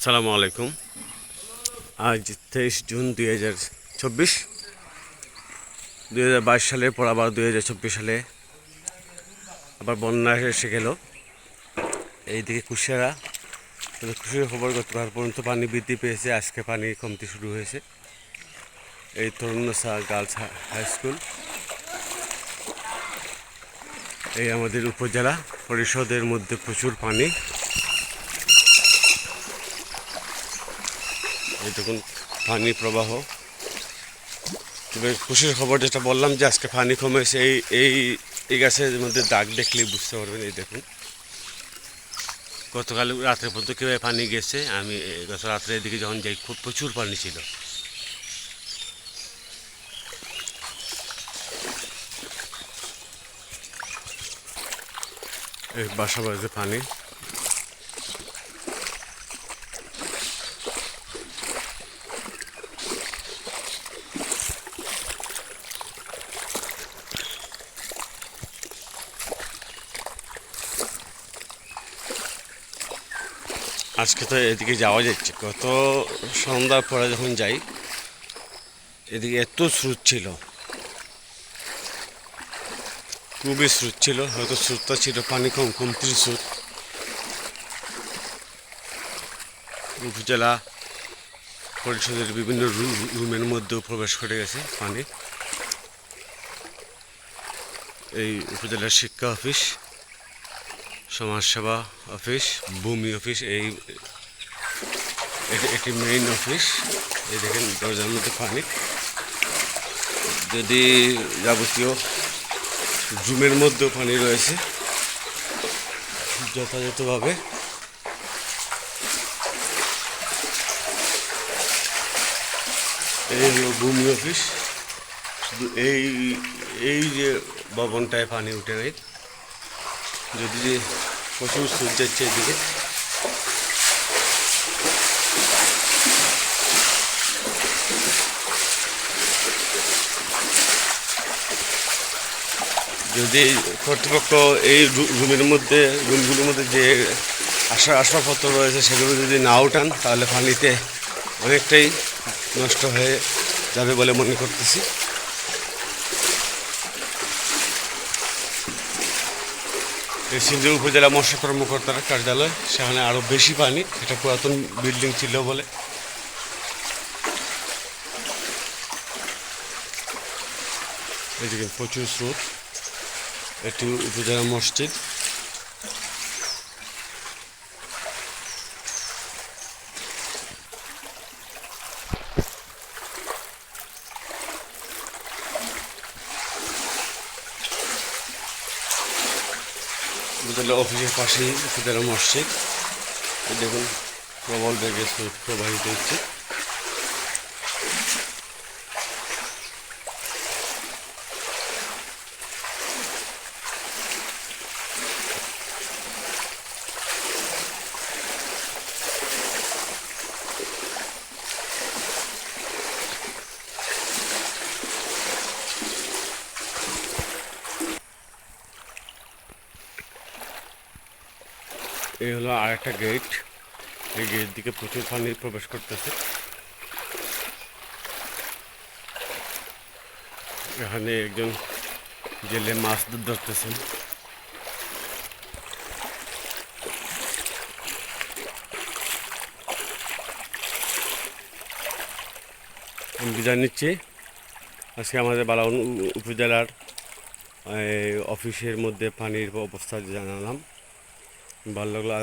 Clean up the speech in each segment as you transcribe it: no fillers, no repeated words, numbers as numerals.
আসসালামু আলাইকুম। আজ 23 জুন 2024। 2022 সালের পর আবার 2024 সালে আবার বন্যা এসে গেল। এইদিকে কুশিয়ারা, খুশির খবর, গতকাল পর্যন্ত পানি বৃদ্ধি পেয়েছে, আজকে পানি কমতে শুরু হয়েছে। এই তরুণসা গার্লস হাই স্কুল, এই আমাদের উপজেলা পরিষদের মধ্যে প্রচুর পানি। এই দেখুন পানি প্রবাহ। তবে খুশির খবর যেটা বললাম যে আজকে পানি কমেছে, এই গাছের মধ্যে দাগ দেখলেই বুঝতে পারবেন। এই দেখুন গতকাল রাত্রে পর্যন্ত কীভাবে পানি গেছে, আমি গত রাত্রে এদিকে যখন যাই খুব প্রচুর পানি ছিল। এই বাসা বাড়িতে পানি। আজকে তো এদিকে যাওয়া যাচ্ছে, গত সন্ধ্যার পরে যখন যাই এদিকে এত স্রোত ছিল, খুবই স্রোত ছিল। হয়তো স্রোতটা ছিল পানি কমতির স্রোত। উপজেলা পরিষদের বিভিন্ন রুমের মধ্যেও প্রবেশ করে গেছে পানি। এই উপজেলার শিক্ষা অফিস, সমাজসেবা অফিস, ভূমি অফিস, এটি মেইন অফিস। এই দেখেন দরজার মধ্যে পানি। যদি যাবতীয় রুমের মধ্যেও পানি রয়েছে যথাযথভাবে। এই হলো ভূমি অফিস। শুধু এই যে ভবনটায় পানি উঠে নেই, যদি যে প্রচুর স্রোত যাচ্ছে এদিকে। যদি কর্তৃপক্ষ এই রুমগুলোর মধ্যে যে আসবাবপত্র রয়েছে সেগুলো যদি না উঠান, তাহলে পানিতে অনেকটাই নষ্ট হয়ে যাবে বলে মনে করতেছি। এই সিন্ধু উপজেলা মৎস্য কর্মকর্তার কার্যালয়, সেখানে আরও বেশি পানি। এটা পুরাতন বিল্ডিং ছিল বলে। এদিকে প্রচুর স্রোত। এটি উপজেলা মসজিদ। উপজেলা অফিসের পাশেই উপজেলা মসজিদ। দেখুন প্রবল বেগে স্রোত প্রবাহিত হচ্ছে। এই হলো আর একটা গেট। এই গেট দিকে প্রচুর পানি প্রবেশ করতেছে। এখানে একজন জেলে মাছ ধরতেছেন। আমি বিদায় নিচ্ছি। আজকে আমাদের বালাউন উপজেলার অফিসের মধ্যে পানির অবস্থা জানালাম। ভালো লাগলো।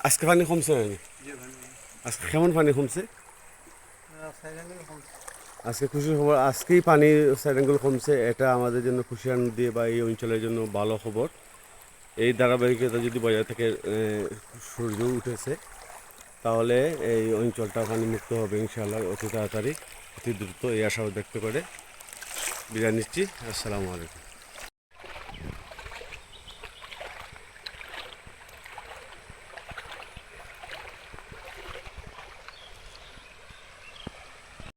আজকে পানি কমছে নাকি? আজকে কেমন পানি কমছে? আজকে খুশির খবর, আজকেই পানি সাইড অ্যাঙ্গেল কমছে। এটা আমাদের জন্য খুশিয়ার নদী বা এই অঞ্চলের জন্য ভালো খবর। এই ধারাবাহিকতা যদি বজায় থেকে সূর্য উঠেছে, তাহলে এই অঞ্চলটা পানি মুক্ত হবে ইনশাআল্লাহ অতি তাড়াতাড়ি, অতি দ্রুত। এই আশাও ব্যক্ত করে বিদায় নিচ্ছি। আসসালামু আলাইকুম।